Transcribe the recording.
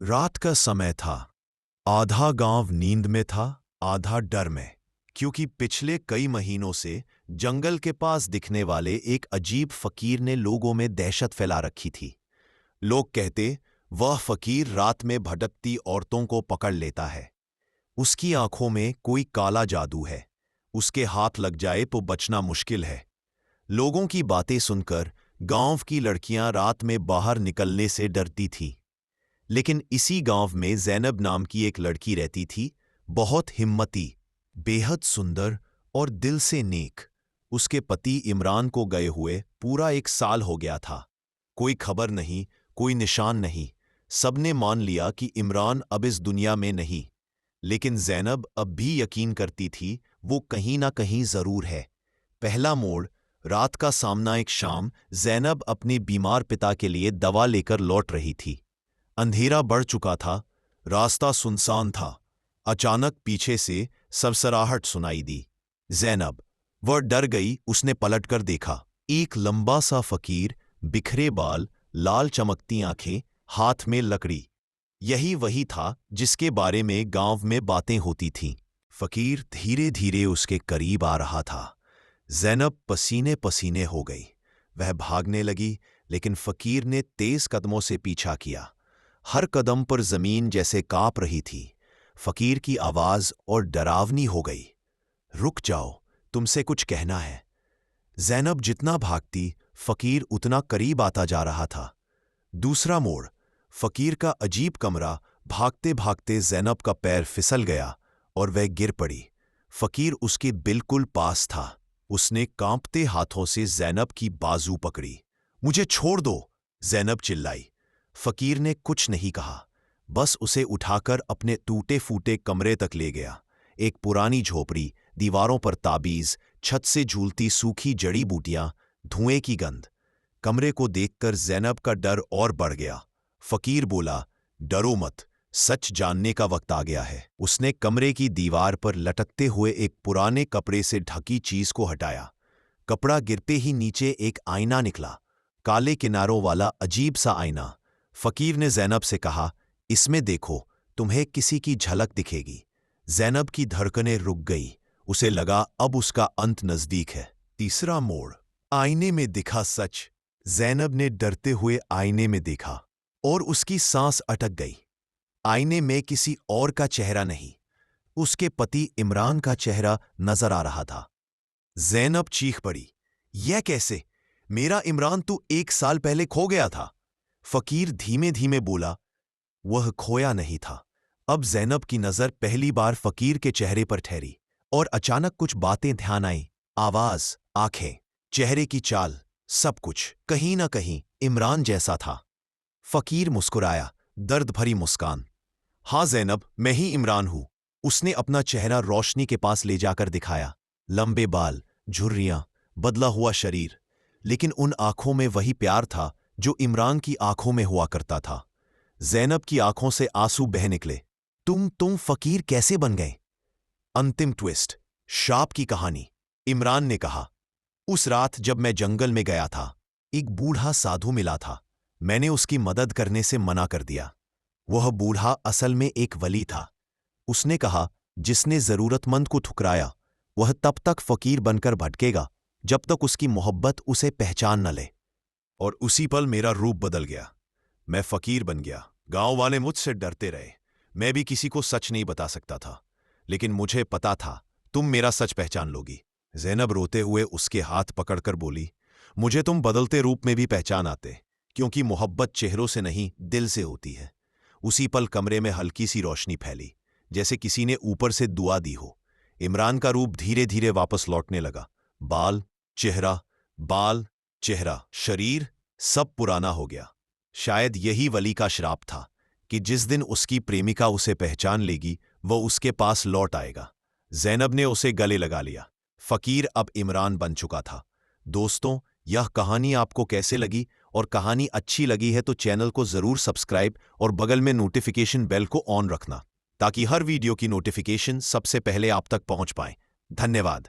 रात का समय था। आधा गांव नींद में था, आधा डर में, क्योंकि पिछले कई महीनों से जंगल के पास दिखने वाले एक अजीब फकीर ने लोगों में दहशत फैला रखी थी। लोग कहते, वह फकीर रात में भटकती औरतों को पकड़ लेता है। उसकी आंखों में कोई काला जादू है। उसके हाथ लग जाए तो बचना मुश्किल है। लोगों की बातें सुनकर गांव की लड़कियां रात में बाहर निकलने से डरती थीं। लेकिन इसी गांव में ज़ैनब नाम की एक लड़की रहती थी, बहुत हिम्मती, बेहद सुंदर और दिल से नेक। उसके पति इमरान को गए हुए पूरा 1 साल हो गया था। कोई खबर नहीं, कोई निशान नहीं। सबने मान लिया कि इमरान अब इस दुनिया में नहीं। लेकिन ज़ैनब अब भी यकीन करती थी, वो कहीं ना कहीं जरूर है। पहला मोड़, रात का सामना। एक शाम ज़ैनब अपने बीमार पिता के लिए दवा लेकर लौट रही थी। अंधेरा बढ़ चुका था, रास्ता सुनसान था। अचानक पीछे से सरसराहट सुनाई दी। ज़ैनब, वह डर गई। उसने पलटकर देखा। एक लंबा सा फकीर, बिखरे बाल, लाल चमकती आंखें, हाथ में लकड़ी। यही वही था जिसके बारे में गांव में बातें होती थीं। फकीर धीरे धीरे उसके करीब आ रहा था। ज़ैनब पसीने पसीने हो गई। वह भागने लगी, लेकिन फकीर ने तेज कदमों से पीछा किया। हर कदम पर जमीन जैसे कांप रही थी। फकीर की आवाज और डरावनी हो गई। रुक जाओ, तुमसे कुछ कहना है। ज़ैनब जितना भागती, फकीर उतना करीब आता जा रहा था। दूसरा मोड़, फकीर का अजीब कमरा। भागते भागते ज़ैनब का पैर फिसल गया और वह गिर पड़ी। फकीर उसके बिल्कुल पास था। उसने कांपते हाथों से ज़ैनब की बाजू पकड़ी। मुझे छोड़ दो, ज़ैनब चिल्लाई। फकीर ने कुछ नहीं कहा, बस उसे उठाकर अपने टूटे फूटे कमरे तक ले गया। एक पुरानी झोपड़ी, दीवारों पर ताबीज, छत से झूलती सूखी जड़ी बूटियां, धुएं की गंध। कमरे को देखकर ज़ैनब का डर और बढ़ गया। फकीर बोला, डरो मत, सच जानने का वक्त आ गया है। उसने कमरे की दीवार पर लटकते हुए एक पुराने कपड़े से ढकी चीज को हटाया। कपड़ा गिरते ही नीचे एक आईना निकला, काले किनारों वाला अजीब सा आईना। फकीर ने ज़ैनब से कहा, इसमें देखो, तुम्हें किसी की झलक दिखेगी। ज़ैनब की धड़कनें रुक गई। उसे लगा अब उसका अंत नजदीक है। तीसरा मोड़, आईने में दिखा सच। ज़ैनब ने डरते हुए आईने में देखा और उसकी सांस अटक गई। आईने में किसी और का चेहरा नहीं, उसके पति इमरान का चेहरा नजर आ रहा था। ज़ैनब चीख पड़ी, यह कैसे? मेरा इमरान तो 1 साल पहले खो गया था। फकीर धीमे धीमे बोला, वह खोया नहीं था। अब ज़ैनब की नजर पहली बार फकीर के चेहरे पर ठहरी और अचानक कुछ बातें ध्यान आईं। आवाज, आंखें, चेहरे की चाल, सब कुछ कहीं ना कहीं इमरान जैसा था। फकीर मुस्कुराया, दर्द भरी मुस्कान। हाँ ज़ैनब, मैं ही इमरान हूं। उसने अपना चेहरा रोशनी के पास ले जाकर दिखाया। लंबे बाल, झुर्रियां, बदला हुआ शरीर, लेकिन उन आंखों में वही प्यार था जो इमरान की आंखों में हुआ करता था। ज़ैनब की आंखों से आंसू बह निकले। तुम फकीर कैसे बन गए? अंतिम ट्विस्ट, शाप की कहानी। इमरान ने कहा, उस रात जब मैं जंगल में गया था, एक बूढ़ा साधु मिला था। मैंने उसकी मदद करने से मना कर दिया। वह बूढ़ा असल में एक वली था। उसने कहा, जिसने जरूरतमंद को ठुकराया, वह तब तक फकीर बनकर भटकेगा जब तक उसकी मोहब्बत उसे पहचान न ले। और उसी पल मेरा रूप बदल गया। मैं फकीर बन गया। गांव वाले मुझसे डरते रहे। मैं भी किसी को सच नहीं बता सकता था, लेकिन मुझे पता था तुम मेरा सच पहचान लोगी। ज़ैनब रोते हुए उसके हाथ पकड़कर बोली, मुझे तुम बदलते रूप में भी पहचान आते, क्योंकि मोहब्बत चेहरों से नहीं, दिल से होती है। उसी पल कमरे में हल्की सी रोशनी फैली, जैसे किसी ने ऊपर से दुआ दी हो। इमरान का रूप धीरे धीरे वापस लौटने लगा। बाल, चेहरा, बाल, चेहरा, शरीर, सब पुराना हो गया। शायद यही वली का श्राप था कि जिस दिन उसकी प्रेमिका उसे पहचान लेगी, वह उसके पास लौट आएगा। ज़ैनब ने उसे गले लगा लिया। फकीर अब इमरान बन चुका था। दोस्तों, यह कहानी आपको कैसे लगी? और कहानी अच्छी लगी है तो चैनल को जरूर सब्सक्राइब और बगल में नोटिफिकेशन बेल को ऑन रखना, ताकि हर वीडियो की नोटिफिकेशन सबसे पहले आप तक पहुंच पाए। धन्यवाद।